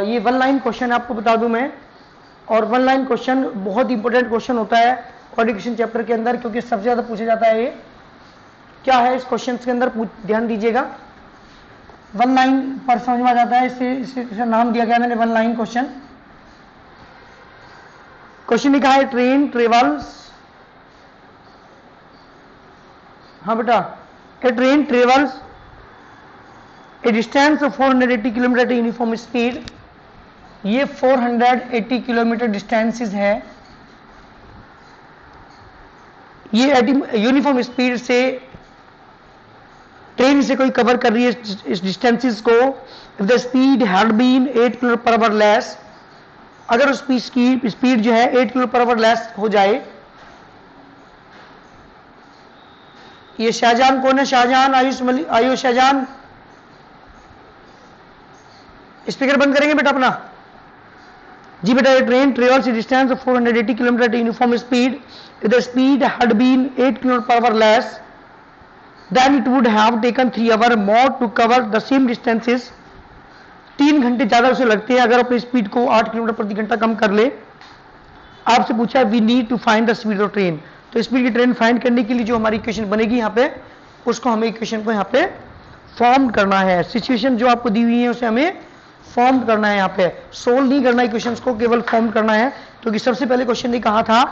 ये one line question आपको बता दूं मैं, और वन लाइन क्वेश्चन बहुत इंपॉर्टेंट क्वेश्चन होता है कोऑर्डिनेशन चैप्टर के अंदर, क्योंकि सबसे ज्यादा पूछा जाता है। ये क्या है इस क्वेश्चन के अंदर, ध्यान दीजिएगा। वन लाइन पर समझ में आ जाता है, इसे नाम दिया गया मैंने वन लाइन क्वेश्चन। क्वेश्चन लिखा है ट्रेन ट्रेवल्स, हाँ बेटा, a train travels a distance of 480 kilometre at uniform speed. ये 480 किलोमीटर डिस्टेंसेस है, ये यूनिफॉर्म स्पीड से ट्रेन से कोई कवर कर रही है इस डिस्टेंसेस को। If the speed had been 8 kilometre per hour less, अगर उस स्पीड जो है 8 किलोमीटर पर आवर लेस हो जाए। ये शाहजहान कौन है? शाहजहान, आयुष शाहजहान। स्पीकर बंद करेंगे बेटा अपना। जी बेटा, ये train travels distance of 480 kilometre at uniform speed, if the speed had been 8 kilometre per hour less, then it would have taken 3 hours more to cover the same distances। 3 घंटे ज्यादा उसे लगते हैं अगर अपनी स्पीड को 8 किलोमीटर प्रति घंटा कम कर ले। आपसे पूछा we need to find the speed of train, तो स्पीड की ट्रेन फाइंड करने के लिए जो हमारी इक्वेशन बनेगी यहाँ पे, उसको हमें इक्वेशन को यहाँ पे फॉर्म करना है। सिचुएशन जो आपको दी हुई है उसे हमें फॉर्म करना है, यहाँ पे सोल्व नहीं करना इक्वेशन को, केवल फॉर्म करना है। क्योंकि सबसे पहले क्वेश्चन ने कहा था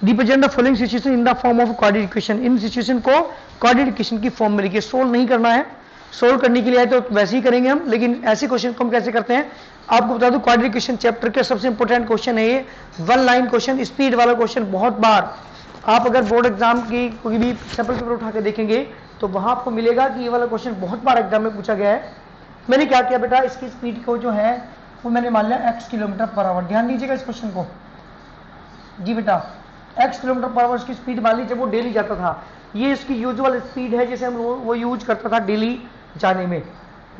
represent the following situation in the form of coordinate equation. In situation को कोऑर्डिनेट इक्वेशन की फॉर्म में लिखिए। सोल्व नहीं करना है, सोल्व करने के लिए आए तो वैसे ही करेंगे हम, लेकिन ऐसे क्वेश्चन को हम कैसे करते हैं आपको बता दूं। कोऑर्डिनेट इक्वेशन चैप्टर का सबसे इंपॉर्टेंट क्वेश्चन है ये वन लाइन क्वेश्चन, स्पीड वाला क्वेश्चन। बहुत बार आप अगर बोर्ड एग्जाम की कोई भी सैंपल पेपर उठा के देखेंगे तो वहां आपको मिलेगा कि ये वाला क्वेश्चन बहुत बार एग्जाम में पूछा गया है। मैंने क्या किया बेटा, इसकी स्पीड को जो है वो मैंने मान लिया x किलोमीटर पर आवर। ध्यान दीजिएगा इस क्वेश्चन को। जी बेटा, x किलोमीटर पर आवर की स्पीड मान ली जब वो डेली जाता था। ये इसकी यूजुअल स्पीड है जैसे हम वो यूज करता था डेली जाने में।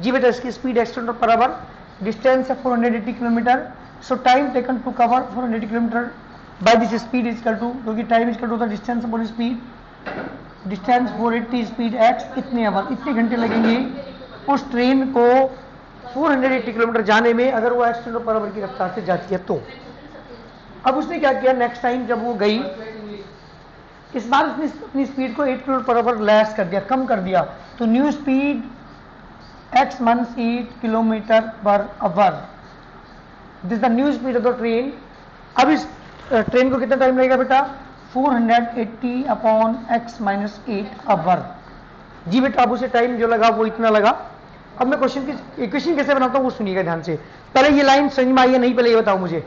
जी बेटा, इसकी speed x kilometre per hour, distance है 480 kilometre. So time taken to cover 480 kilometre by this speed is equal to, क्योंकि time is equal to the distance upon speed, distance 480 speed x, इतने hour, इतने घंटे लगेंगे उस train को 480 kilometre जाने में अगर वो x किलोमीटर पर आवर की रफ्तार से जाती है तो। अब उसने क्या किया, नेक्स्ट टाइम जब वो गई, इस बार उसने अपनी स्पीड को 8 किलोमीटर पर आवर लेस कर दिया, कम कर दिया। तो new speed x minus 8 kilometre per our, this the new speed of the train. अब इस ट्रेन को कितना टाइम लगेगा बेटा, 480 अपॉन x माइनस 8 आवर। जी बेटा, अब उसे टाइम जो लगा वो इतना लगा। अब मैं क्वेश्चन की इक्वेशन कैसे बनाता हूँ वो सुनिएगा ध्यान से। पहले ये लाइन समझ में आई है नहीं, पहले ये बताओ मुझे।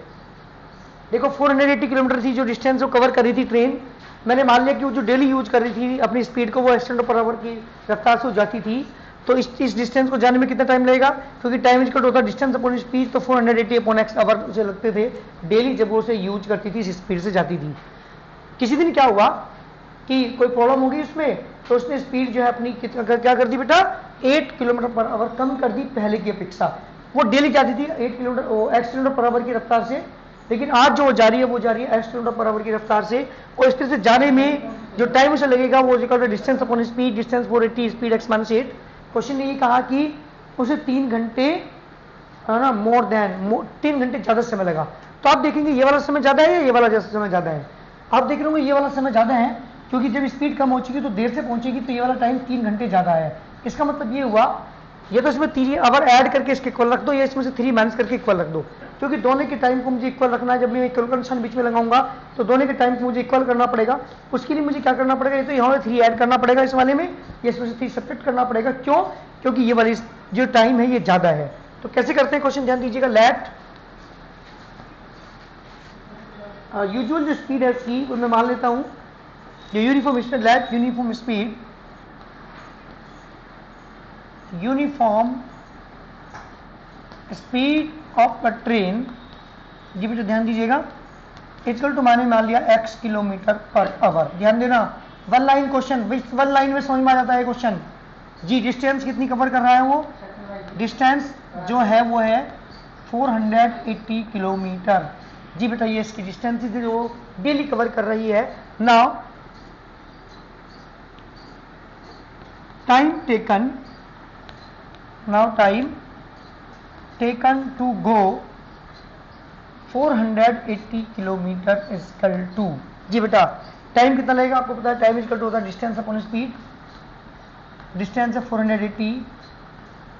देखो 480 किलोमीटर थी जो डिस्टेंस वो कवर कर रही थी ट्रेन। मैंने मान लिया कि वो जो डेली यूज कर रही थी अपनी स्पीड को, वो x किलोमीटर पर आवर की रफ्तार से जाती थी। तो इस डिस्टेंस को जाने में कितना टाइम लगेगा, क्योंकि टाइम इज इक्वल होता है डिस्टेंस अपॉन स्पीड, तो 480 अपॉन x आवर उसे लगते थे डेली जब वो उसे यूज करती थी, इस स्पीड से जाती थी। किसी दिन क्या हुआ कि कोई प्रॉब्लम होगी उसमें, तो उसने स्पीड जो है अपनी क्या कर दी बेटा, 8 किलोमीटर पर आवर कम कर दी पहले की अपेक्षा। वो डेली जाती थी 8 kilometre x kilometre per our की रफ्तार से, लेकिन आज जो जा रही है वो जा रही है x किलोमीटर पर आवर की रफ्तार से। और इस तरह से जाने में जो टाइम उसे लगेगा वो distance upon speed, distance 480 speed x minus 8। Question ने ये कहा कि उसे 3 घंटे है ना, मोर देन 3 घंटे ज्यादा समय लगा। तो आप देखेंगे ये वाला समय ज्यादा है या ये वाला समय ज्यादा है। आप देख रहे होंगे ये वाला समय ज्यादा है, क्योंकि जब स्पीड कम हो चुकी तो देर से पहुंचेगी, तो ये वाला टाइम 3 घंटे ज्यादा है। इसका मतलब ये हुआ, ये तो इसमें 3 आवर ऐड करके इसके इक्वल रख दो, या इसमें से 3 माइनस करके इक्वल रख दो, क्योंकि दोनों के टाइम को मुझे इक्वल रखना है। जब मैं इक्वल का निशान बीच में लगाऊंगा तो दोनों के टाइम को मुझे इक्वल करना पड़ेगा। उसके लिए मुझे क्या करना पड़ेगा, ये तो यहाँ 3 ऐड करना पड़ेगा इस वाले में, या इसमें से 3 सब्ट्रैक्ट करना पड़ेगा। क्यों, क्योंकि ये वाली जो टाइम है ये ज्यादा है। तो कैसे करते हैं क्वेश्चन, ध्यान दीजिएगा। लेट यूजुअल जो स्पीड है उसकी वो मैं मान लेता हूं जो uniform speed, let uniform speed, uniform speed of a train, जी बेटा ध्यान दीजिएगा, इक्वल टू मैंने मान लिया x किलोमीटर पर आवर। ध्यान देना, one line question, one line में समझ में आ जाता है क्वेश्चन। जी डिस्टेंस कितनी कवर कर रहा है वो, डिस्टेंस जो है वो है 480 किलोमीटर। जी बेटा, ये इसकी डिस्टेंस जो डेली कवर कर रही है। Now time taken, now time taken to go 480 kilometre equal to, जी बेटा टाइम कितना लगेगा आपको पता है, टाइम इक्वल टू होता है डिस्टेंस अपॉन स्पीड, डिस्टेंस है 480,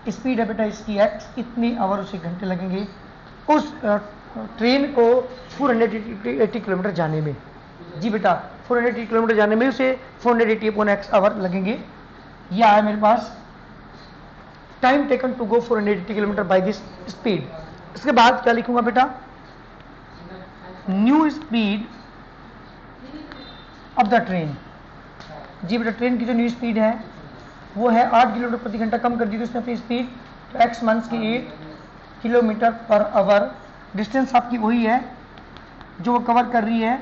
स्पीड है बेटा इसकी x, कितने आवर उसे घंटे लगेंगे उस ट्रेन को 480 किलोमीटर जाने में, जी बेटा 480 किलोमीटर जाने में उसे 480 अपॉन x आवर लगेंगे। ये आया मेरे पास time taken to go 480 kilometre by this speed. इसके बाद क्या लिखूंगा बेटा, new speed of the train, जी बेटा ट्रेन की जो न्यू स्पीड है वो है 8 किलोमीटर प्रति घंटा, कम कर दी उसने अपनी स्पीड, तो x मंथ्स की 8 किलोमीटर पर आवर, डिस्टेंस आपकी वही है जो वो कवर कर रही है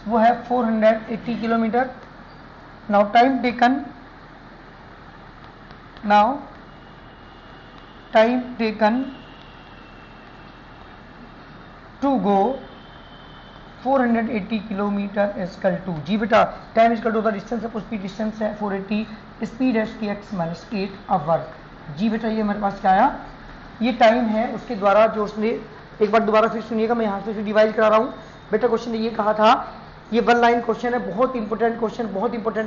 वो है 480 kilometre. Now time taken to go 480 kilometre equal to, जी बेटा टाइम इक्वल टू होता है डिस्टेंस है, स्पीड डिस्टेंस है 480, स्पीड है उसकी x माइनस 8 आवर, जी बेटा ये मेरे पास क्या आया, ये टाइम है उसके द्वारा जो उसने, एक बार दोबारा फिर सुनिएगा मैं यहाँ से डिवाइड करा रहा हूँ बेटा। क्वेश्चन ने ये कहा था, ये वन लाइन क्वेश्चन है, बहुत इंपॉर्टेंट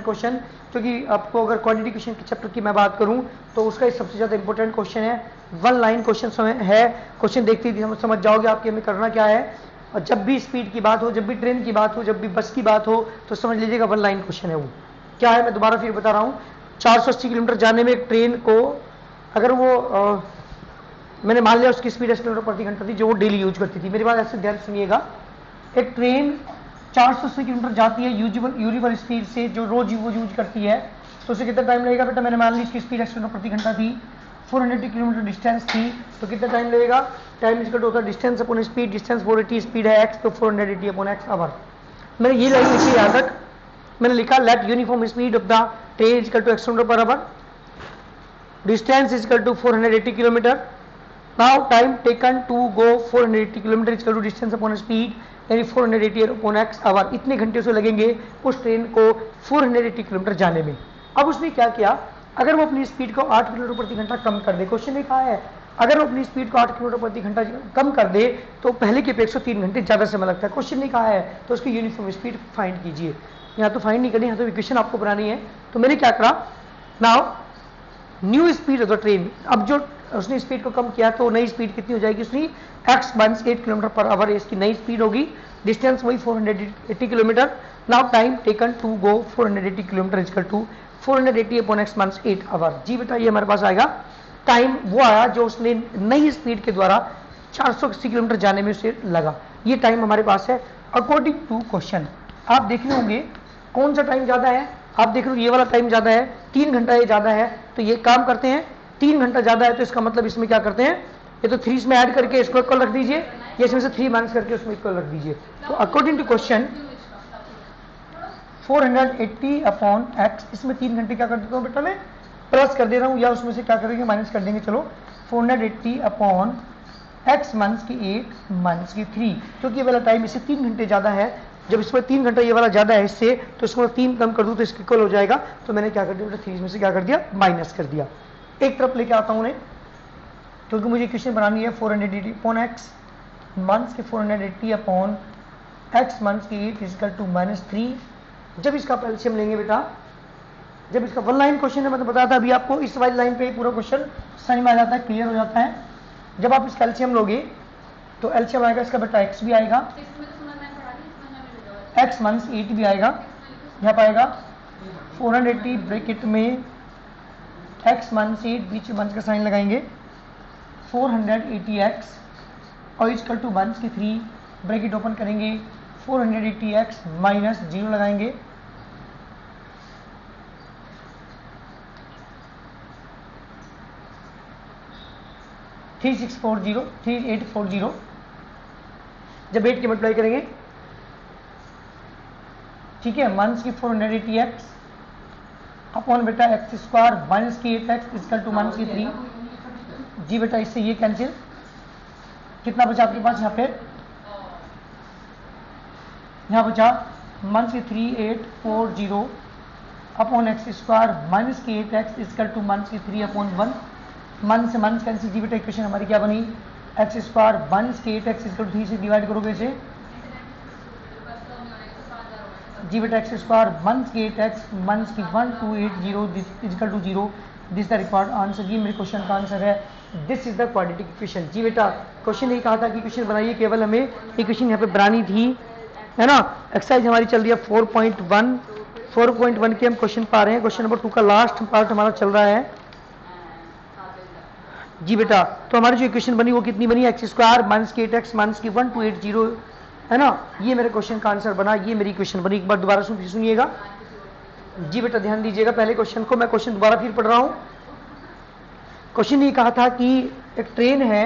क्वेश्चन, क्योंकि आपको अगर क्वांटिटी क्वेश्चन के चैप्टर की मैं बात करूं तो उसका सबसे ज़्यादा इंपॉर्टेंट क्वेश्चन है, वन लाइन क्वेश्चन है, क्वेश्चन देखते ही समझ जाओगे आपके हमें करना क्या है। और जब भी स्पीड की बात हो, जब भी ट्रेन की बात हो, जब भी बस की बात हो तो समझ लीजिएगा वन लाइन क्वेश्चन है। वो क्या है मैं दोबारा फिर बता रहा हूँ, 480 किलोमीटर जाने में एक ट्रेन को अगर वो मैंने मान लिया उसकी स्पीड 80 किलोमीटर प्रति घंटा थी जो वो डेली यूज करती थी, मेरी बात ऐसे ध्यान सुनिएगा, एक ट्रेन 480 किलोमीटर जाती है यूजुअल स्पीड से जो रोज वो यूज करती है, तो उसे कितना टाइम लगेगा बेटा, मैंने मान ली इसकी स्पीड 80 किलोमीटर प्रति घंटा थी, 480 किलोमीटर डिस्टेंस थी, तो कितना टाइम लगेगा, टाइम इक्वल टू होता है distance upon speed, distance 480, speed है x, तो 480 अपॉन x आवर। मैंने ये लाइन लिखी याद रख, मैंने लिखा let uniform speed of the train equal to x kilometre per hour, distance equal to 480 kilometre, now time taken to go 480 kilometre equal to distance upon speed यानी 480 upon x our, इतने घंटे उसे लगेंगे उस ट्रेन को 480 kilometre जाने में। अब उसने क्या किया, अगर वो अपनी स्पीड को 8 किलोमीटर प्रति घंटा कम कर दे, क्वेश्चन ने कहा है अगर वो अपनी स्पीड को 8 किलोमीटर प्रति घंटा कम कर दे तो पहले की अपेक्षा 3 घंटे ज्यादा समय लगता है, क्वेश्चन ने कहा है तो उसकी यूनिफॉर्म स्पीड फाइंड कीजिए। यहाँ तो फाइंड नहीं करनी, यहाँ तो इक्वेशन आपको बनानी है, तो मैंने क्या करा, now new speed of the train, अब जो उसने स्पीड को कम किया तो नई स्पीड कितनी हो जाएगी उसकी, x minus 8 kilometre per hour इसकी नई स्पीड होगी, डिस्टेंस वही 480 kilometre, now time taken to go 480 kilometre equal to 480 upon x minus 8 hour, जी बेटा ये हमारे पास आएगा टाइम वो आया जो उसने नई स्पीड के द्वारा 480 किलोमीटर जाने में उसे लगा, ये टाइम हमारे पास है अकॉर्डिंग टू क्वेश्चन। आप देख रहे होंगे कौन सा टाइम ज्यादा है, आप देख रहे हो ये वाला टाइम ज्यादा है, 3 घंटा ये ज्यादा है, तो ये काम करते हैं 3 घंटा ज्यादा है तो इसका मतलब इसमें क्या करते हैं, ये तो 3 इसमें ऐड करके इसको इक्वल रख दीजिए, ये इसमें से 3 माइनस करके उसमें इक्वल रख दीजिए, तो according to question 480 upon x, इसमें 3 घंटे क्या कर देता हूँ बेटा मैं प्लस कर दे रहा हूँ या उसमें से क्या करेंगे माइनस कर देंगे, चलो 480 अपॉन x मंथ्स की 8 मंथ्स की 3, क्योंकि ये वाला टाइम इससे 3 घंटे ज्यादा है, जब इसमें 3 घंटा ये वाला ज्यादा है इससे तो इसको 3 कम कर दूं तो इसके इक्वल हो जाएगा, तो मैंने क्या कर दिया बेटा 3 में से क्या कर दिया माइनस कर दिया, एक तरफ लेके आता हूँ उन्हें क्योंकि मुझे इक्वेशन बनानी है 480 अपॉन x मंथ्स की 480 अपॉन x मंथ्स की 8 इक्वल टू माइनस 3, जब इसका एलसीएम लेंगे बेटा, जब इसका वन लाइन क्वेश्चन है मैंने बताया था अभी आपको, इस वाली लाइन पे पूरा क्वेश्चन समझ में आ जाता है, क्लियर हो जाता है, जब आप इसका एलसीएम लोगे तो एलसीएम आएगा इसका बेटा x भी आएगा, x मंथ्स 8 भी आएगा, यहाँ पाएगा 480 ब्रैकेट में x मंथ्स 8 बीच में मंथ का साइन लगाएंगे 480x और इक्वल टू मंथ्स की 3 ब्रैकेट ओपन करेंगे 480x माइनस 0 लगाएंगे, थ्री 3840, जब 8 की मल्टीप्लाई करेंगे ठीक है, मंथ्स की 480x अपॉन बेटा एक्स स्क्वायर माइनस की 8x इक्वल टू मंथ्स की 3, जी बेटा इससे ये कैंसिल, कितना बचा आपके पास यहाँ बचा मंथ्स की 3840 अपॉन एक्स स्क्वायर माइनस की 8x इक्वल टू मंथ्स की 3 अपॉन 1, मंथ से मंथ कैंसिल, जी बेटा इक्वेशन हमारी क्या बनी एक्स स्क्वायर 1 के 8x इक्वल टू 3 से डिवाइड करोगे इसे जी बेटा एक्स स्क्वायर 1 के 8x 1 की 1280 equal to 0 this the required answer. ये मेरे क्वेश्चन का आंसर है। This is the quadratic equation. जी बेटा क्वेश्चन ये कहा था कि इक्वेशन बनाइए, केवल हमें इक्वेशन यहाँ पे बनानी थी, है ना। एक्सरसाइज हमारी चल रही है 4.1 के हम क्वेश्चन पा रहे हैं। क्वेश्चन नंबर 2 का लास्ट पार्ट हमारा चल रहा है जी बेटा। तो हमारी जो इक्वेशन बनी वो कितनी बनी, एक्स स्क्वायर माइनस के 8x माइनस की 1280, है ना। ये मेरे क्वेश्चन का आंसर बना, ये मेरी इक्वेशन बनी। एक बार दोबारा सुनिएगा जी बेटा, ध्यान दीजिएगा पहले क्वेश्चन को। मैं क्वेश्चन दोबारा फिर पढ़ रहा हूँ। क्वेश्चन ये कहा था कि एक ट्रेन है,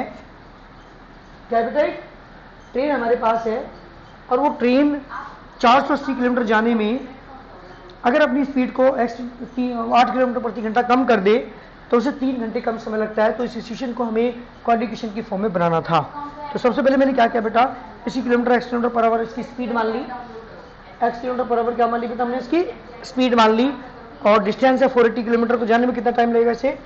क्या बेटा, एक ट्रेन हमारे पास है और वो ट्रेन 480 किलोमीटर जाने में अगर अपनी स्पीड को 8 किलोमीटर प्रति घंटा कम कर दे तो उसे 3 घंटे कम समय लगता है। तो इस सिचुएशन को हमें क्वाड्रेटिक इक्वेशन की फॉर्म में बनाना था। तो सबसे पहले मैंने क्या किया बेटा, इसी kilometre x kilometre per hour इसकी स्पीड मान ली, एक्स किलोमीटर पर आवर क्या मान ली बेटा, हमने इसकी स्पीड मान ली। और डिस्टेंस है 480 किलोमीटर, तो जाने में कितना टाइम लगेगा इसे,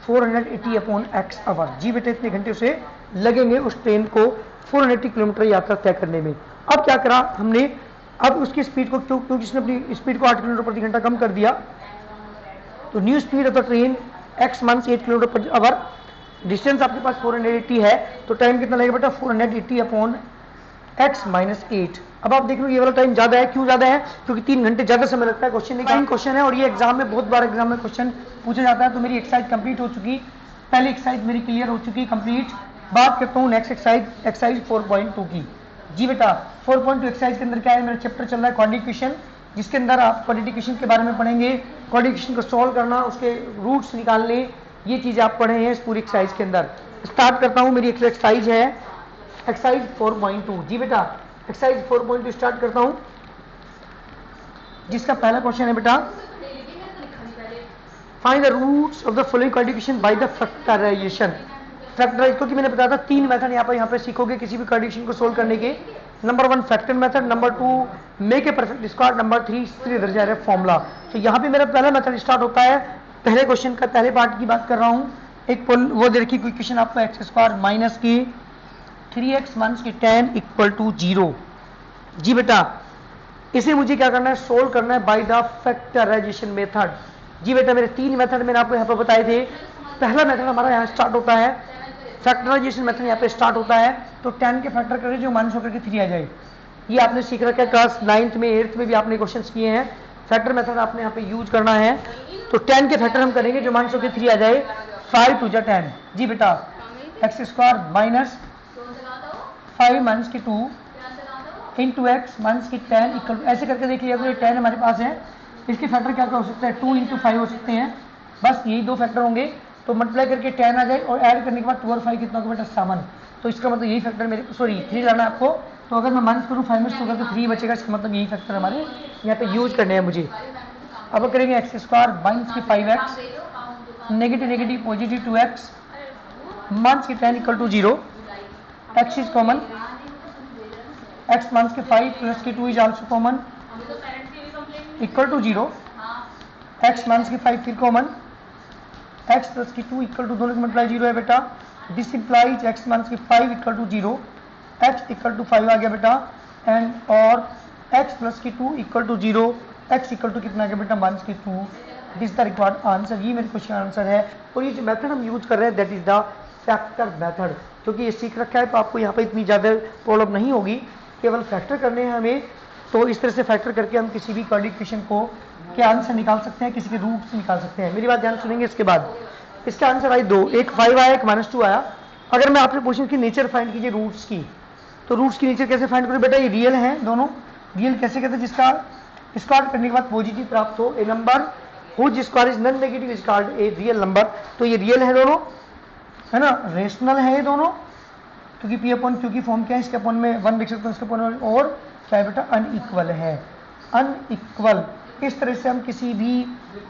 480 अपॉन एक्स आवर। जी बेटा इतने घंटे उसे लगेंगे उस ट्रेन को 480 किलोमीटर यात्रा तय करने में। अब क्या करा हमने, अब उसकी स्पीड को क्योंकि उसने अपनी स्पीड को 8 किलोमीटर प्रति घंटा कम कर दिया, तो new speed of the train x minus 8 kilometre per hour, distance आपके पास 480 है, तो टाइम कितना लगेगा बेटा, 480 अपॉन x माइनस 8। अब आप देख लो ये वाला टाइम ज्यादा है, क्यों ज्यादा है, क्योंकि 3 घंटे ज्यादा समय लगता है। क्वेश्चन है और ये एग्जाम में बहुत बार एग्जाम में क्वेश्चन पूछा जाता है। तो मेरी एक्सरसाइज कंप्लीट हो चुकी, पहली एक्सरसाइज मेरी क्लियर हो चुकी कंप्लीट। बात करता हूँ नेक्स्ट एक्सरसाइज 4.2 की। जी बेटा 4.2 एक्सरसाइज के अंदर क्या है, मेरा चैप्टर चल रहा है क्वाड्रेटिक इक्वेशन, जिसके अंदर आप क्वाड्रेटिक इक्वेशन के बारे में पढ़ेंगे। क्वाड्रेटिक इक्वेशन को सॉल्व करना, उसके रूट्स निकालने, ये चीज आप पढ़े हैं इस पूरी एक्सरसाइज के अंदर। स्टार्ट करता हूँ, मेरी एक्सरसाइज है एक्सरसाइज 4.2। जी बेटा एक्सरसाइज 4.2 स्टार्ट करता हूँ, जिसका पहला क्वेश्चन है बेटा, find the roots of the following quadratic equation by the factorization. Factorize, क्योंकि मैंने बताया था 3 मेथड यहाँ पे सीखोगे किसी भी क्वाड्रेटिक इक्वेशन को सोल्व करने के। Number 1 factor method, number 2 make a perfect square, number 3 इधर जा रहा है फॉर्मूला। तो यहाँ पे मेरा पहला मेथड स्टार्ट होता है, पहले क्वेश्चन का पहले पार्ट की बात कर रहा हूँ। एक वो देखिए इक्वेशन आपको एक्स स्क्वायर माइनस की 3x माइनस की 10 इक्वल टू 0। जी बेटा इसे मुझे क्या करना है, सोल्व करना है बाय द फैक्टराइजेशन मेथड। जी बेटा मेरे 3 मेथड मैंने आपको यहाँ पे बताए थे। पहला मेथड हमारा यहाँ स्टार्ट होता है, फैक्टराइजेशन मेथड यहाँ पे स्टार्ट होता है। तो 10 के फैक्टर करें जो माइनस होकर के 3 आ जाए, ये आपने सीख रखा है क्लास 9th में 8th में भी आपने क्वेश्चन किए हैं। फैक्टर मेथड आपने यहाँ पे यूज करना है। तो 10 के फैक्टर हम करेंगे जो माइनस होकर 3 आ जाए, 5 2 10। जी बेटा एक्स स्क्वायर माइनस 5 माइनस की 2 इंटू एक्स माइनस की 10 इक्वल, ऐसे करके देखिए अगर ये 10 हमारे पास है, इसके फैक्टर क्या क्या हो सकते हैं, 2 इंटू 5 हो सकते हैं, बस यही 2 फैक्टर होंगे। तो मल्टीप्लाई करके 10 आ जाए और ऐड करने के बाद 2 और 5 कितना होगा बेटा 7। तो इसका मतलब यही फैक्टर मेरे, सॉरी 3 लाना है आपको। तो अगर मैं माइनस करूँ 5 में से तो 3 बचेगा, इसका मतलब यही फैक्टर हमारे यहाँ पे यूज करने हैं मुझे। अब करेंगे एक्स स्क्वायर माइनस की 5x negative negative positive 2x minus की 10 equal to 0, x is common, x minus के 5 प्लस की 2 is also common equal to 0, x minus की 5 फिर कॉमन, एक्स प्लस की 2 इक्वल टू, दोनों की मल्टीप्लाई 0 है बेटा। दिस इंप्लाइज एक्स माइनस की 5 equal to 0, x equal to 5 आ गया बेटा, एंड और एक्स प्लस की 2 equal to 0, x equal to कितना आ गया बेटा माइनस की 2। दिस द रिक्वायर्ड आंसर, ये मेरे क्वेश्चन आंसर है। और ये जो मेथड हम यूज कर रहे हैं that is the factor method, क्योंकि ये सीख रखा है तो आपको यहाँ पे इतनी ज़्यादा प्रॉब्लम नहीं होगी, केवल फैक्टर करने हैं हमें। तो इस तरह से फैक्टर करके हम किसी भी क्वाड्रेटिक इक्वेशन को के आंसर निकाल सकते हैं, किसी के रूट से निकाल सकते हैं। मेरी बात ध्यान सुनेंगे। इसके बाद इसका आंसर आई 2, एक 5 आया, एक -2 आया। अगर मैं आपसे पूछूं कि नेचर फाइंड कीजिए रूट्स की, तो रूट्स की नेचर कैसे फाइंड करूं बेटा, ये रियल है दोनों। रियल कैसे कहते हैं, जिसका स्क्वायर करने के बाद पॉजिटिव प्राप्त हो। A number whose square is non negative is called a real number. तो ये रियल है दोनों, है ना, रेशनल है ये दोनों, क्योंकि पी अपॉन क्यू की फॉर्म क्या है, इसके अपॉन में 1 लिख सकते हैं, इसके अपॉन, और क्या है बेटा अनइक्वल है, अनइक्वल। इस तरह से हम किसी भी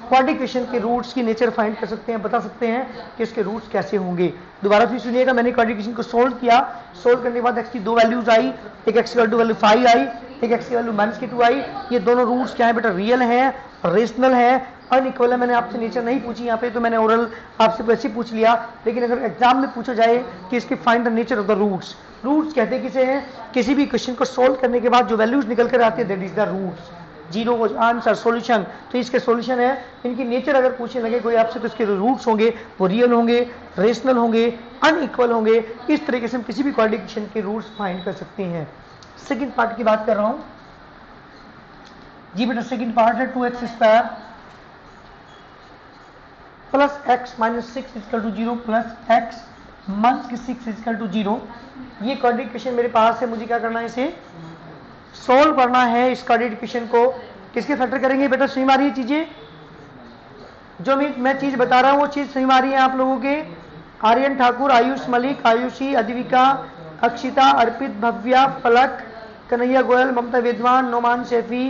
क्वाड्रेटिक इक्वेशन के रूट्स की नेचर फाइंड कर सकते हैं, बता सकते हैं कि इसके रूट्स कैसे होंगे। दोबारा फिर सुनिएगा, मैंने क्वाड्रेटिक इक्वेशन को सोल्व किया, सोल्व करने के बाद एक्स की 2 वैल्यूज आई, एक एक्स की वैल्यू 5 आई, एक एक्स की वैल्यू -2 आई। ये दोनों रूट्स क्या है बेटा, रियल है, रेशनल है, अनइक्वल है। मैंने आपसे नेचर नहीं पूछी यहाँ पे, तो मैंने ओरल आपसे वैसे पूछ लिया। लेकिन अगर एग्जाम में पूछा जाए कि इसके find the nature of the roots, roots कहते हैं किसे हैं, किसी भी क्वेश्चन को सोल्व करने के बाद जो वैल्यूज निकल कर आते हैं that is the roots. Zero को आंसर सॉल्यूशन, तो इसके सॉल्यूशन है। इनकी नेचर अगर पूछने लगे कोई आपसे तो इसके रूट्स होंगे वो रियल होंगे, रेशनल होंगे, अनइक्वल होंगे। इस तरीके से हम किसी भी क्वाड्रिक के रूट्स फाइंड कर सकते हैं। सेकंड पार्ट की बात कर रहा हूं जी बेटा। सेकंड पार्ट है 2x² plus x minus 6 equal to 0 plus x minus 6 equal to 0। ये क्वाड्रिक मेरे पास है, मुझे क्या करना है, इसे सोल्व करना है। इस क्वाड्रिक को किसके फैक्टर करेंगे बेटा? समझ आ रही है चीजें? जो मैं चीज बता रहा हूं वो चीज समझ आ रही है आप लोगों के? आर्यन ठाकुर, आयुष मलिक, आयुषी, अद्विका, अक्षिता, अर्पित, भव्या, पलक, कन्हैया गोयल, ममता विद्वान, नोमान शेफी,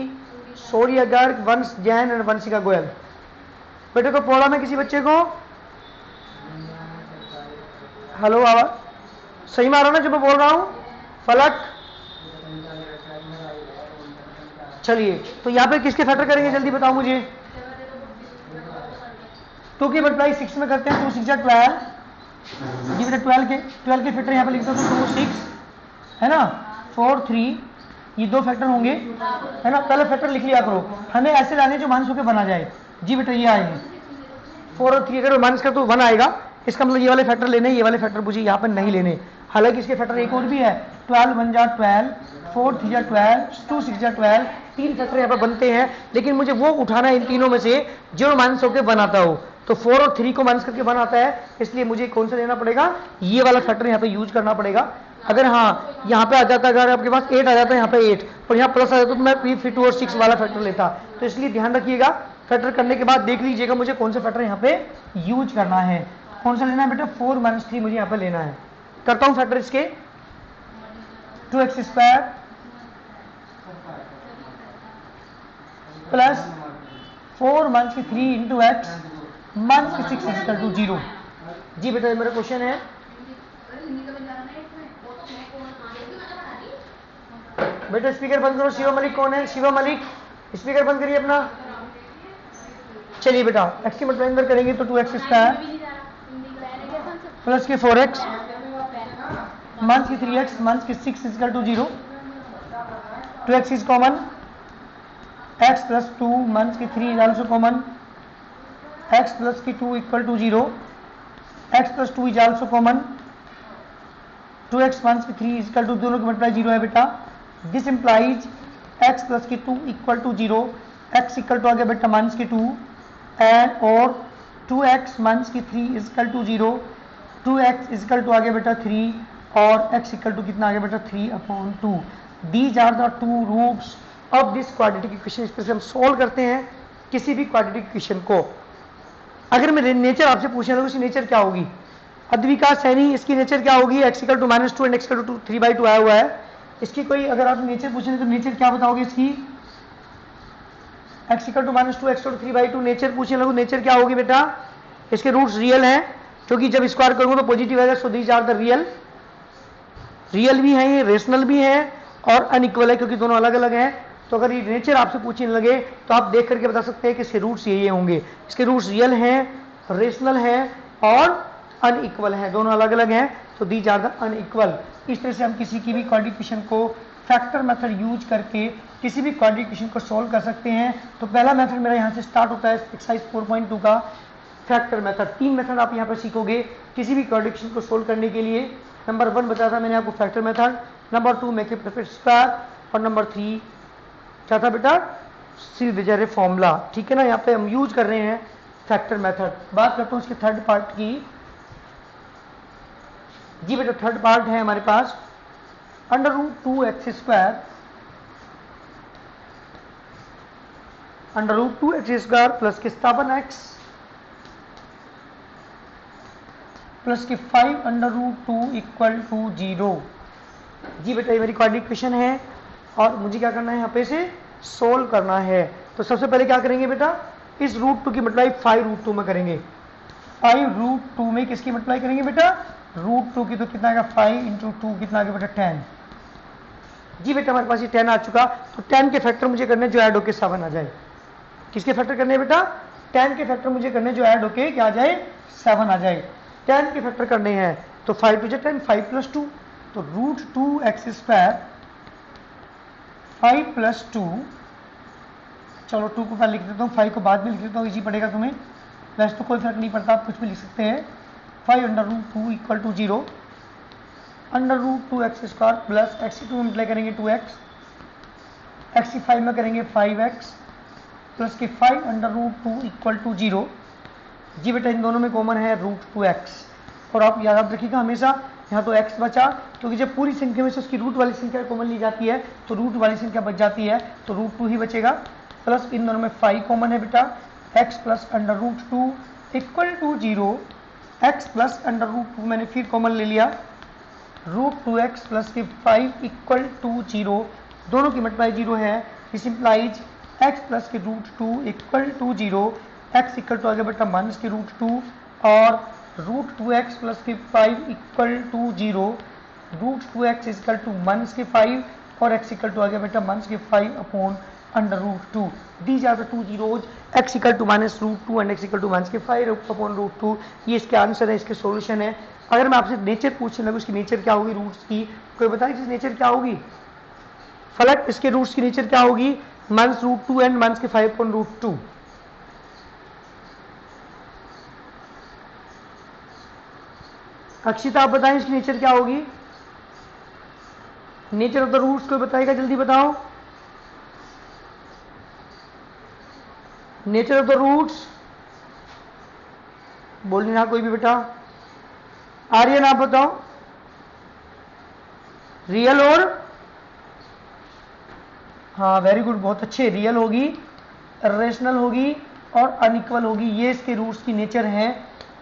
शौर्य गर्ग, वंश जैन और वंशिका गोयल। बेटे को पढ़ा मैं किसी बच्चे को? हेलो, आवाज सही मारो ना जो मैं बोल रहा हूं? फलक, चलिए तो यहाँ पे किसके फैक्टर करेंगे जल्दी बताओ मुझे। 2 की मल्टीप्लाई 6 में करते हैं, 2 6 12 जी बेटा। 12 के फैक्टर यहाँ पे लिखता हूँ, 2 6 है ना, 4 3, ये 2 फैक्टर होंगे है ना। पहले फैक्टर लिख लिया करो, हमें ऐसे लाने जो माइनस होकर बना जाए। जी बेटा ये आएंगे 4 और 3, अगर माइनस कर तो 1 आएगा। इसका मतलब ये वाले फैक्टर लेने, ये वाले फैक्टर मुझे यहाँ पर नहीं लेने। हालांकि इसके फैक्टर एक और भी है, 12 1 जा 12, 4 3 जा 12, 2 6 जा 12, 3 फैक्टर यहाँ पर बनते हैं। लेकिन मुझे वो उठाना है इन तीनों में से जो माइनस होकर बनाता हो। तो 4 और 3 को माइनस करके बनाता है, इसलिए मुझे कौन सा लेना पड़ेगा? ये वाला फैक्टर यहाँ पे यूज करना पड़ेगा। अगर हाँ यहाँ पे आ जाता, अगर आपके पास 8 आ जाता है यहाँ पे 8 और यहाँ प्लस आ जाता तो मैं फिर 2 और 6 वाला फैक्टर लेता। तो इसलिए ध्यान रखिएगा, फैक्टर करने के बाद देख लीजिएगा मुझे कौन सा फैक्टर यहाँ पे यूज करना है। कौन सा लेना है बेटा? 4 - 3 मुझे यहाँ पे लेना है। करता हूँ फैक्टर इसके, 2x² plus 4 - 3 into x - 6 equal to 0। जी बेटा ये मेरा क्वेश्चन है। बेटा स्पीकर बंद करो। शिवा मलिक कौन है? शिवा मलिक स्पीकर बंद करिए अपना। चलिए बेटा x की मल्टीप्लाई अंदर करेंगे तो 2x² प्लस के 4x माइनस के 3x माइनस के 6 equal to 0। 2x is common, x plus 2 minus के 3 is also common, x plus के 2 equal to 0, x plus 2 is also common, 2x minus के 3 इक्वल टू, दोनों की मल्टीप्लाई 0 है बेटा। दिस इंप्लाइज x प्लस के 2 equal to 0, x equal to आ गया बेटा माइनस के 2 एंड और 2x माइनस के 3 equal to 0, 2x equal to आ गया बेटा 3 और x इक्वल टू कितना आ गया बेटा 3/2। These are the 2 roots of this quadratic equation. इस तरह से हम सोल्व करते हैं किसी भी क्वाड्रेटिक इक्वेशन को। अगर मैं नेचर आपसे पूछने लगूं इसकी नेचर क्या होगी? अद्विका सैनी, इसकी नेचर क्या होगी? x equal to -2 and x equal to 3/2 आया हुआ है। इसकी कोई अगर आप नेचर पूछेंगे तो नेचर क्या बताओगे इसकी? x equal to -2 x equal to 3/2 nature पूछने लगूं, नेचर क्या होगी बेटा? इसके रूट्स रियल हैं, क्योंकि जब स्क्वायर करूंगा तो पॉजिटिव आएगा। So these are the real भी है, ये रेशनल भी है और अनइक्वल है, क्योंकि दोनों अलग अलग हैं। तो अगर ये नेचर आपसे पूछने लगे तो आप देख करके बता सकते हैं कि इसके रूट्स ये होंगे। इसके रूट्स रियल हैं, रेशनल हैं और अनइक्वल हैं, दोनों अलग अलग हैं। तो दीज आर द अनइक्वल। इस तरह से हम किसी की भी क्वाड्रिक को फैक्टर मेथड यूज करके किसी भी क्वाड्रिक को सोल्व कर सकते हैं। तो पहला मेथड मेरा यहाँ से स्टार्ट होता है एक्सरसाइज 4.2 का फैक्टर मेथड। 3 मेथड आप यहाँ पर सीखोगे किसी भी क्वाड्रिक को सोल्व करने के लिए। नंबर 1 बताया था मैंने आपको factor method, number 2 make a perfect square और नंबर 3 क्या था बेटा? सी विजय फॉर्मूला। ठीक है ना, यहाँ पे हम यूज कर रहे हैं फैक्टर मेथड। बात करता हूँ इसके थर्ड पार्ट की। जी बेटा थर्ड पार्ट है हमारे पास √2x² √2x² प्लस के 7x प्लस के 5√2 इक्वल टू 0। जी बेटा ये मेरी क्वाड्रिक इक्वेशन है और मुझे क्या करना है यहाँ पे से सोल्व करना है। तो सबसे पहले क्या करेंगे बेटा? इस √2 की मल्टीप्लाई 5√2 में करेंगे। 5√2 में किसकी मल्टीप्लाई करेंगे बेटा? √2 की। तो कितना आएगा? 5 इंटू 2 कितना आ गया बेटा? 10। जी बेटा हमारे पास ये 10 आ चुका। तो 10 के फैक्टर मुझे करने जो ऐड होकर 7 आ जाए। किसके फैक्टर करने हैं बेटा? 10 के फैक्टर मुझे करने जो ऐड होके क्या आ जाए 7 आ जाए। 10 के फैक्टर करने हैं तो 5 टू 10, 5 प्लस 2 तो रूट 2x², 5 प्लस 2, चलो 2 को पहले लिख देता हूँ, 5 को बाद में लिख देता हूँ, इजी पड़ेगा तुम्हें, वैसे तो कोई फर्क नहीं पड़ता, आप कुछ भी लिख सकते हैं। 5 under root 2 equal to 0, under root 2x² plus x2 में मल्टीप्लाई करेंगे 2x, x5 में करेंगे 5x प्लस के 5 अंडर रूट 2 इक्वल टू 0। जी बेटा इन दोनों में कॉमन है रूट 2x, और आप याद रखिएगा हमेशा यहाँ तो x बचा, क्योंकि जब पूरी संख्या में से उसकी रूट वाली संख्या कॉमन ली जाती है तो रूट वाली संख्या बच जाती है, तो रूट 2 ही बचेगा। प्लस इन दोनों में 5 कॉमन है बेटा, x plus under root 2 equal to 0, x plus under root 2 मैंने फिर कॉमन ले लिया, रूट 2x प्लस के 5 इक्वल टू 0, दोनों की मल्टीप्लाई 0 है, इस इंप्लाइज x प्लस के root 2 equal to 0, x equal to आ गया बेटा माइनस के रूट 2 और रूट 2x प्लस के 5 equal to 0, root 2x equal to minus के 5 और x इक्वल टू आ गया बेटा माइनस के 5 upon under root 2। These are the two zeros, x equal to minus root 2 and x equal to minus के 5 upon root 2। ये इसके answer है, इसके सॉल्यूशन है। अगर मैं आपसे नेचर पूछने लगूँ उसकी नेचर क्या होगी रूट्स की, कोई बताए इसकी नेचर क्या होगी? फलक इसके रूट्स की नेचर क्या होगी? माइनस रूट 2 एंड माइनस के 5 अपॉन रूट 2। अक्षिता आप बताएं इसकी नेचर क्या होगी? नेचर ऑफ द रूट्स कोई बताएगा? जल्दी बताओ। नेचर ऑफ द रूट्स बोल नहीं रहा कोई भी बेटा। आर्यन आप बताओ। रियल और हाँ वेरी गुड, बहुत अच्छे। रियल होगी, रेशनल होगी और अनइक्वल होगी, ये इसके रूट्स की नेचर है।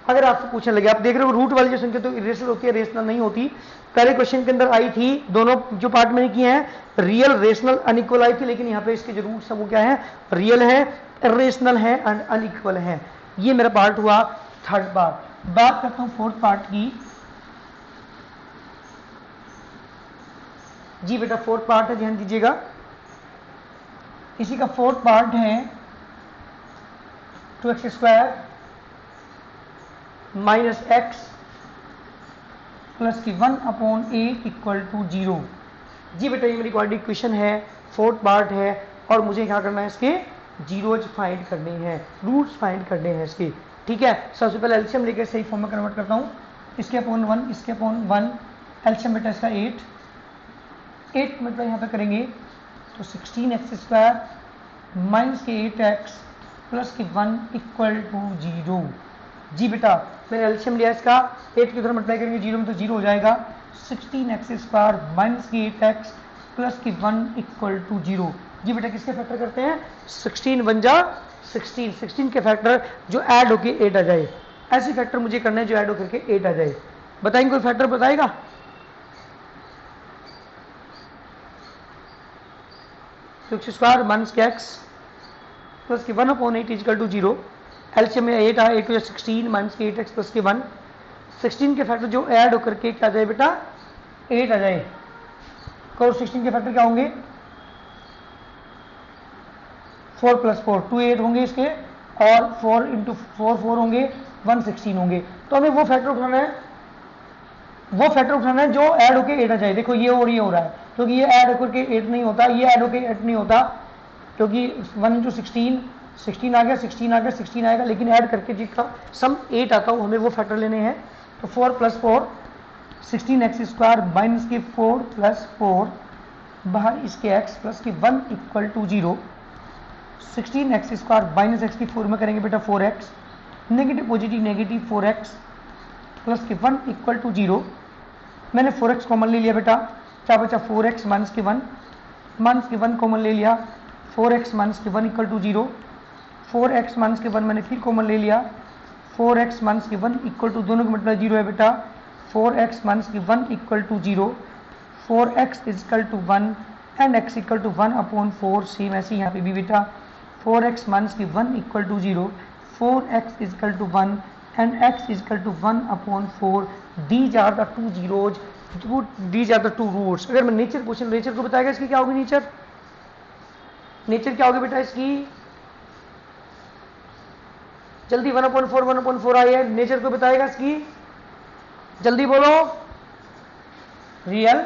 अगर आपसे पूछने लगे, आप देख रहे हो रूट वाली जो संख्या तो इरेशनल होती है, रेशनल नहीं होती। पहले क्वेश्चन के अंदर आई थी, दोनों जो पार्ट मैंने किए हैं रियल रेशनल अनइक्वल आई थी, लेकिन यहाँ पे इसके जो रूट्स हैं वो क्या है? रियल है, रेशनल है एंड अनइक्वल है। ये मेरा पार्ट हुआ थर्ड पार्ट। बात करता हूँ फोर्थ पार्ट की। जी बेटा फोर्थ पार्ट है, ध्यान दीजिएगा। इसी का फोर्थ पार्ट है 2x² माइनस x प्लस की 1 अपॉन 8 इक्वल टू 0। जी बेटा ये मेरी क्वाड्रेटिक इक्वेशन है, फोर्थ पार्ट है, और मुझे क्या करना है? इसके जीरोज फाइंड करने हैं, रूट्स फाइंड करने हैं इसके। ठीक है, सबसे पहले एलसीएम लेकर सही फॉर्म में कन्वर्ट करता हूँ। इसके अपॉन 1, इसके अपॉन 1, एलसीएम बेटा इसका 8 मतलब यहाँ पे करेंगे तो 16x² माइनस के 8x प्लस के 1 इक्वल टू 0। जी बेटा मैंने एलसीएम लिया इसका, 8 की उधर मल्टीप्लाई करेंगे 0 में तो 0 हो जाएगा। 16x² माइनस के 8x प्लस के 1 इक्वल टू 0। जी बेटा किसके फैक्टर करते हैं? 16 1 जा 16, 16 के फैक्टर जो ऐड होके 8 आ जाए, ऐसे फैक्टर मुझे करना है जो ऐड होकर के 8 आ जाए। बताएंगे कोई फैक्टर बताएगा? तो x² माइनस के x प्लस के 1 अपॉन 8 इक्वल टू 0। एलसीएम में 8 आया, 8 टू 16 माइनस के 8x प्लस के 1। 16 के फैक्टर जो ऐड होकर के क्या आ जाए बेटा? 8 आ जाए। और 16 के फैक्टर क्या होंगे? 4 प्लस 4 2 8 होंगे इसके, और 4 इंटू 4 4 होंगे, 116 होंगे। तो हमें वो फैक्टर उठाना है, जो ऐड होकर 8 आ जाए। देखो ये और ये हो रहा है, क्योंकि ये ऐड होकर के 8 नहीं होता, ये ऐड होकर 8 नहीं होता, क्योंकि 1 इंटू 16 आ गया, 16 आ गया, 16 आएगा, लेकिन ऐड करके जिसका सम 8 आता हो हमें वो फैक्टर लेने हैं। तो 4 प्लस 4 16x² माइनस के 4 प्लस 4 बाहर इसके x प्लस के 1 equal to 0। 16x² minus x की 4 में करेंगे बेटा 4x, negative positive negative 4x plus के 1 इक्वल टू 0। मैंने 4x कॉमन ले लिया बेटा, क्या बचा? 4x माइनस के 1, माइनस के 1 कॉमन ले लिया, 4x माइनस के 1 इक्वल टू 0। 4x माइनस के 1 मैंने फिर कॉमन ले लिया, 4x माइनस के 1 इक्वल टू, दोनों का मतलब 0 है बेटा, 4x माइनस के 1 equal to 0, 4x equal to 1 and x equal to 1 upon 4। Same ऐसे यहाँ पे भी बेटा 4x माइनस के 1 equal to 0, 4x equal to 1 and x equal to 1 upon 4। These are the two zeros, these are the two roots. अगर मैं nature पूछूं, nature को बताएगा इसकी क्या होगी? नेचर क्या होगी बेटा इसकी? जल्दी 1/4 1/4 आई है, नेचर को बताएगा इसकी, जल्दी बोलो। रियल,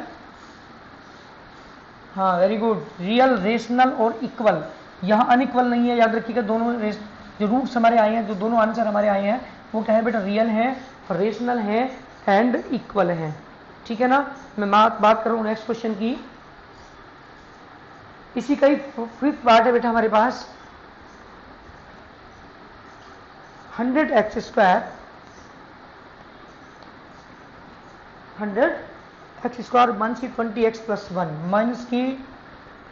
हाँ वेरी गुड, रियल, रेशनल और इक्वल। यहाँ अनइक्वल नहीं है, याद रखिएगा। दोनों जो रूट्स हमारे आए हैं, जो दोनों आंसर हमारे आए हैं, वो क्या है बेटा, रियल है, रेशनल है एंड इक्वल है। ठीक है ना। मैं बात कर रहा हूँ नेक्स्ट क्वेश्चन की। इसी का ही फिफ्थ पार्ट है बेटा हमारे पास। 100x square 100x square minus की 20x प्लस 1 माइनस की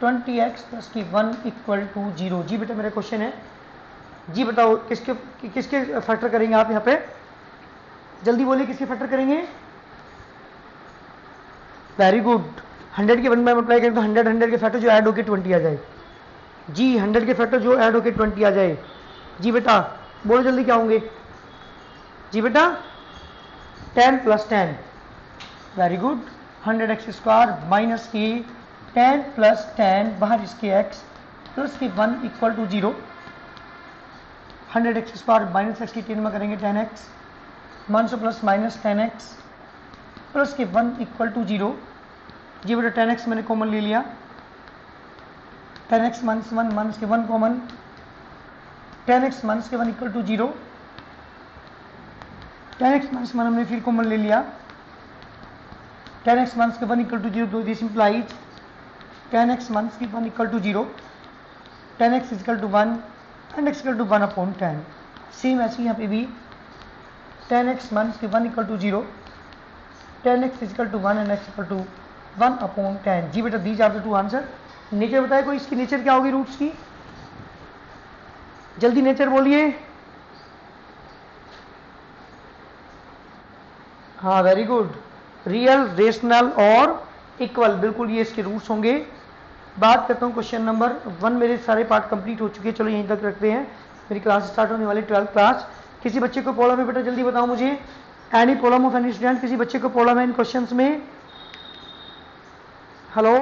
20x प्लस की 1 इक्वल टू 0। जी बेटा मेरा क्वेश्चन है, जी बताओ किसके फैक्टर करेंगे आप यहाँ पे, जल्दी बोलिए किसके फैक्टर करेंगे। वेरी गुड, 100 के 1 में मल्टीप्लाई करें तो 100 के फैक्टर जो ऐड होके 20 आ जाए। जी 100 के फैक्टर जो ऐड होके 20 आ जाए। जी बेटा बोलो जल्दी क्या होंगे। जी बेटा 10 plus 10, very good. 100x square minus की 10 प्लस 10 बाहर इसके x प्लस की 1 equal to 0। 100x square minus x की 10 में करेंगे 10x, 100 plus minus 10x plus के 1 इक्वल टू 0। जी बेटा 10x मैंने कॉमन ले लिया, 10x माइनस 1 माइनस के 1 कॉमन, 10x माइनस के 1 इक्वल टू 0। 10x माइनस 1 हमने फिर कॉमन ले लिया, 10x माइनस के 1 equal to 0, this implies 10x minus की 1 equal to 0, 10x equal to 1 and x equal to 1 upon 10। Same ऐसे यहाँ पे भी 10x माइनस के 1 equal to 0, 10x equal to 1 and x equal to 1 upon 10। जी बेटा these are the two answer. Nature बताए कोई, इसकी नेचर क्या होगी रूट्स की, जल्दी नेचर बोलिए। हाँ वेरी गुड, रियल, रेशनल और इक्वल, बिल्कुल ये इसके रूट्स होंगे। बात करता हूँ क्वेश्चन नंबर 1। मेरे सारे पार्ट कंप्लीट हो चुके हैं, चलो यहीं तक रखते हैं। मेरी क्लास स्टार्ट होने वाली 12th क्लास। किसी बच्चे को प्रॉब्लम है बेटा जल्दी बताओ मुझे, any problem of any student, किसी बच्चे को प्रॉब्लम है इन क्वेश्चंस में। हेलो।